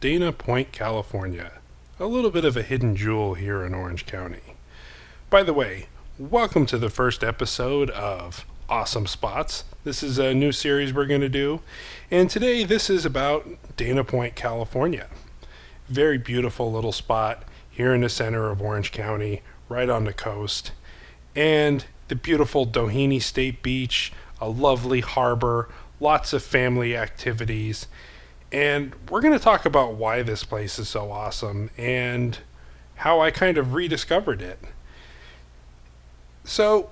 Dana Point, California. A little bit of a hidden jewel here in Orange County. By the way, welcome to the first episode of Awesome Spots. This is a new series we're going to do, and today this is about Dana Point, California. Very beautiful little spot here in the center of Orange County, right on the coast. And the beautiful Doheny State Beach, a lovely harbor, lots of family activities. And we're going to talk about why this place is so awesome and how I kind of rediscovered it. So,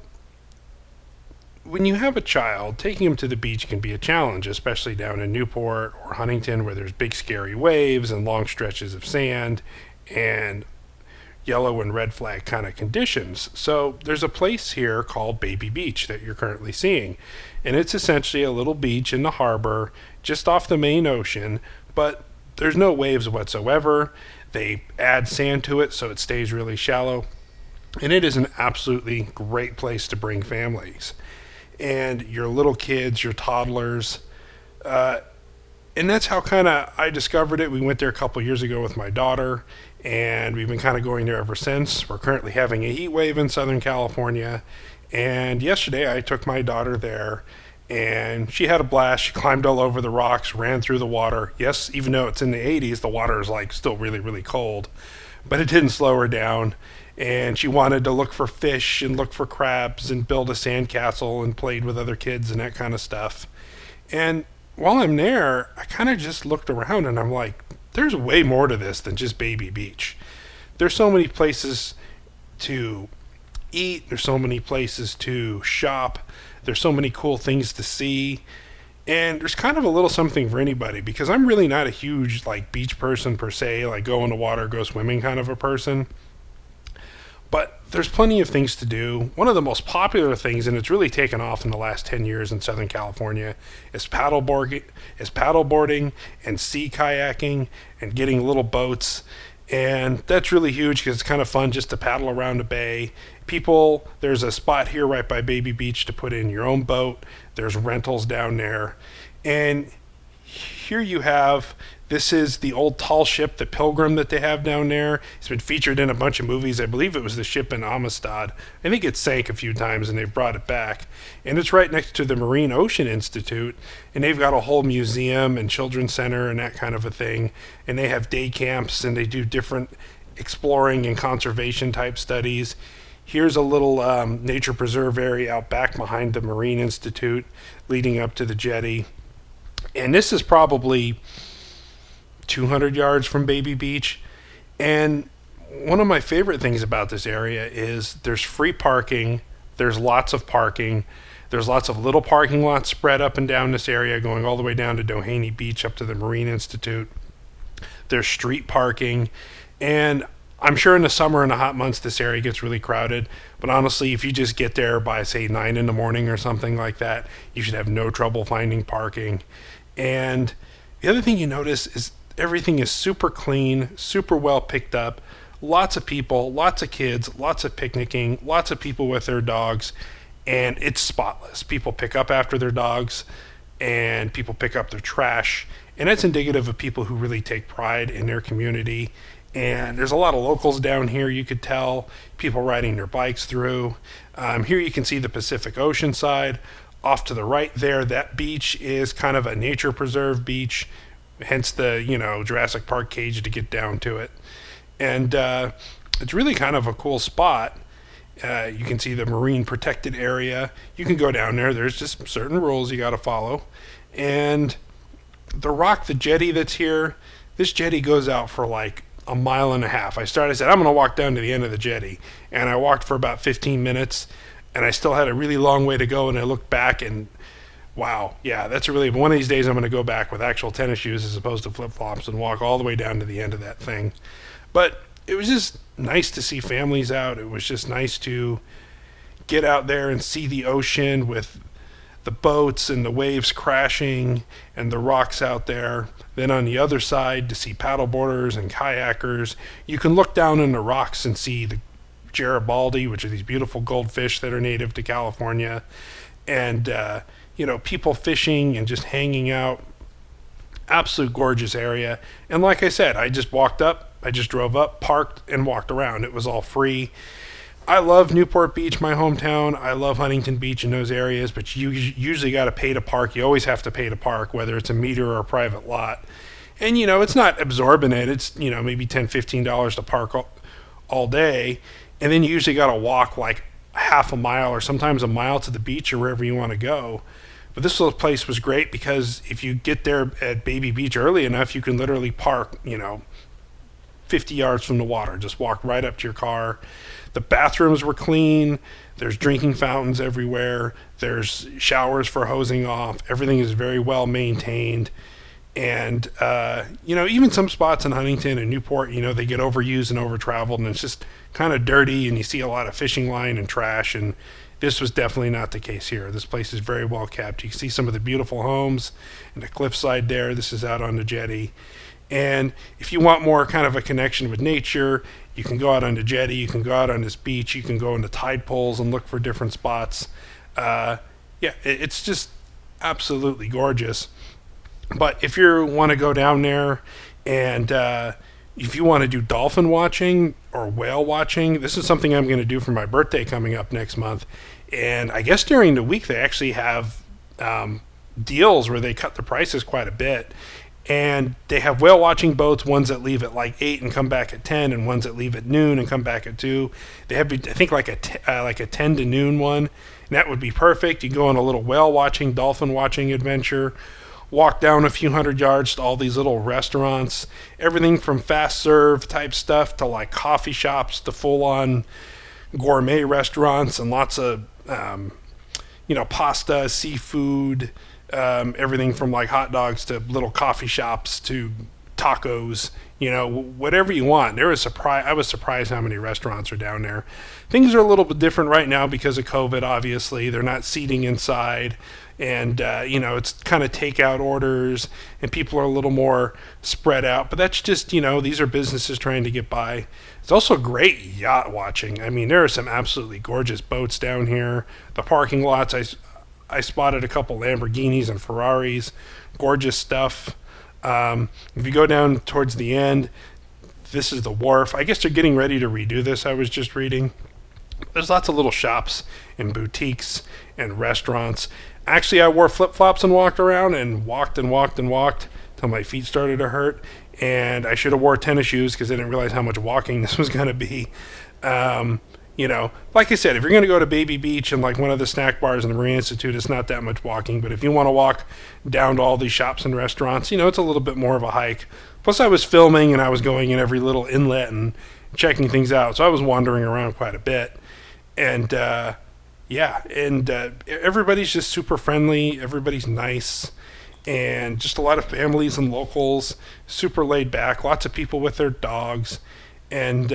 when you have a child, taking them to the beach can be a challenge, especially down in Newport or Huntington where there's big scary waves and long stretches of sand and yellow and red flag kind of conditions. So there's a place here called Baby Beach that you're currently seeing. And it's essentially a little beach in the harbor just off the main ocean, but there's no waves whatsoever. They add sand to it so it stays really shallow. And it is an absolutely great place to bring families. And your little kids, your toddlers, and that's how kind of I discovered it. We went there a couple years ago with my daughter, and we've been kind of going there ever since. We're currently having a heat wave in Southern California, and yesterday I took my daughter there, and she had a blast. She climbed all over the rocks, ran through the water. Yes, even though it's in the 80s, the water is like still really, really cold, but it didn't slow her down. And she wanted to look for fish and look for crabs and build a sandcastle and played with other kids and that kind of stuff. And while I'm there, I kind of just looked around and I'm like, there's way more to this than just Baby Beach. There's so many places to eat. There's so many places to shop. There's so many cool things to see. And there's kind of a little something for anybody because I'm really not a huge like beach person per se, like go in the water, go swimming kind of a person. But there's plenty of things to do. One of the most popular things, and it's really taken off in the last 10 years in Southern California, is paddleboarding and sea kayaking and getting little boats. And that's really huge because it's kind of fun just to paddle around a bay. There's a spot here right by Baby Beach to put in your own boat. There's rentals down there. And here you have, this is the old tall ship, the Pilgrim that they have down there. It's been featured in a bunch of movies. I believe it was the ship in Amistad. I think it sank a few times and they've brought it back. And it's right next to the Marine Ocean Institute. And they've got a whole museum and children's center and that kind of a thing. And they have day camps and they do different exploring and conservation type studies. Here's a little nature preserve area out back behind the Marine Institute leading up to the jetty. And this is probably 200 yards from Baby Beach. And one of my favorite things about this area is there's free parking. There's lots of parking. There's lots of little parking lots spread up and down this area going all the way down to Doheny Beach up to the Marine Institute. There's street parking. And I'm sure in the summer and the hot months this area gets really crowded. But honestly, if you just get there by, say, 9 in the morning or something like that, you should have no trouble finding parking. And the other thing you notice is everything is super clean, super well picked up. Lots of people, lots of kids, lots of picnicking, lots of people with their dogs, and it's spotless. People pick up after their dogs, and people pick up their trash, and that's indicative of people who really take pride in their community. And there's a lot of locals down here, you could tell, people riding their bikes through. Here you can see the Pacific Ocean side. Off to the right there, that beach is kind of a nature preserve beach, hence the, Jurassic Park cage to get down to it. And it's really kind of a cool spot. You can see the marine protected area. You can go down there. There's just certain rules you got to follow. And the jetty that's here, this jetty goes out for like a mile and a half. I said, I'm going to walk down to the end of the jetty. And I walked for about 15 minutes. And I still had a really long way to go, and I looked back and, wow, yeah, one of these days I'm going to go back with actual tennis shoes as opposed to flip-flops and walk all the way down to the end of that thing. But it was just nice to see families out. It was just nice to get out there and see the ocean with the boats and the waves crashing and the rocks out there. Then on the other side to see paddleboarders and kayakers. You can look down in the rocks and see the Garibaldi, which are these beautiful goldfish that are native to California, and people fishing and just hanging out Absolute gorgeous area. And like I said, I just walked up, I just drove up, parked, and walked around. It was all free. I love Newport Beach, my hometown. I love Huntington Beach in those areas, but you usually got to pay to park. You always have to pay to park, whether it's a meter or a private lot. And, it's not absorbent. It's, maybe $10, $15 to park all day. And then you usually got to walk like half a mile or sometimes a mile to the beach or wherever you want to go. But this little place was great because if you get there at Baby Beach early enough, you can literally park, 50 yards from the water. Just walk right up to your car. The bathrooms were clean. There's drinking fountains everywhere. There's showers for hosing off. Everything is very well maintained. And, even some spots in Huntington and Newport, they get overused and over-traveled, and it's just kind of dirty, and you see a lot of fishing line and trash, and this was definitely not the case here. This place is very well kept. You can see some of the beautiful homes and the cliffside there. This is out on the jetty. And if you want more kind of a connection with nature, you can go out on the jetty, you can go out on this beach, you can go into tide pools and look for different spots. It's just absolutely gorgeous. But if you want to go down there and if you want to do dolphin watching or whale watching, this is something I'm going to do for my birthday coming up next month. And I guess during the week they actually have deals where they cut the prices quite a bit. And they have whale watching boats, ones that leave at like 8 and come back at 10, and ones that leave at noon and come back at 2. They have, I think, like a 10 to noon one. And that would be perfect. You go on a little whale watching, dolphin watching adventure. Walk down a few hundred yards to all these little restaurants, everything from fast serve type stuff to like coffee shops to full on gourmet restaurants and lots of, pasta, seafood, everything from like hot dogs to little coffee shops to tacos, whatever you want. I was surprised how many restaurants are down there. Things are a little bit different right now because of COVID, obviously. They're not seating inside. And, it's kind of takeout orders, and people are a little more spread out. But that's just, these are businesses trying to get by. It's also great yacht watching. I mean, there are some absolutely gorgeous boats down here. The parking lots, I spotted a couple Lamborghinis and Ferraris. Gorgeous stuff. If you go down towards the end, this is the wharf. I guess they're getting ready to redo this, I was just reading. There's lots of little shops and boutiques and restaurants. Actually, I wore flip-flops and walked around and walked till my feet started to hurt. And I should have wore tennis shoes because I didn't realize how much walking this was going to be. Like I said, if you're going to go to Baby Beach and like one of the snack bars in the Marine Institute, it's not that much walking. But if you want to walk down to all these shops and restaurants, it's a little bit more of a hike. Plus, I was filming and I was going in every little inlet and checking things out. So I was wandering around quite a bit. And, everybody's just super friendly. Everybody's nice. And just a lot of families and locals, super laid back. Lots of people with their dogs. And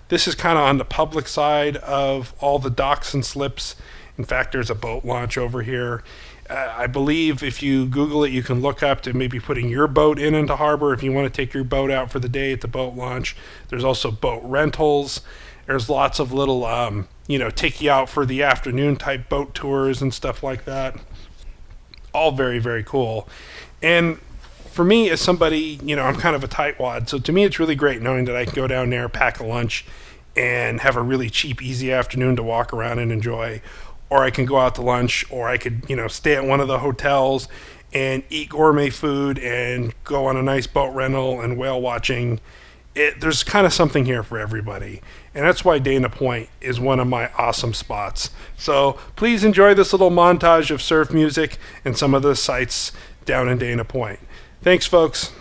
this is kind of on the public side of all the docks and slips. In fact, there's a boat launch over here. I believe if you Google it, you can look up to maybe putting your boat into harbor if you want to take your boat out for the day at the boat launch. There's also boat rentals. There's lots of little, take you out for the afternoon type boat tours and stuff like that. All very, very cool. And for me, as somebody, I'm kind of a tightwad. So to me, it's really great knowing that I can go down there, pack a lunch, and have a really cheap, easy afternoon to walk around and enjoy. Or I can go out to lunch, or I could, stay at one of the hotels and eat gourmet food and go on a nice boat rental and whale watching. There's kind of something here for everybody. And that's why Dana Point is one of my awesome spots. So please enjoy this little montage of surf music and some of the sights down in Dana Point. Thanks, folks.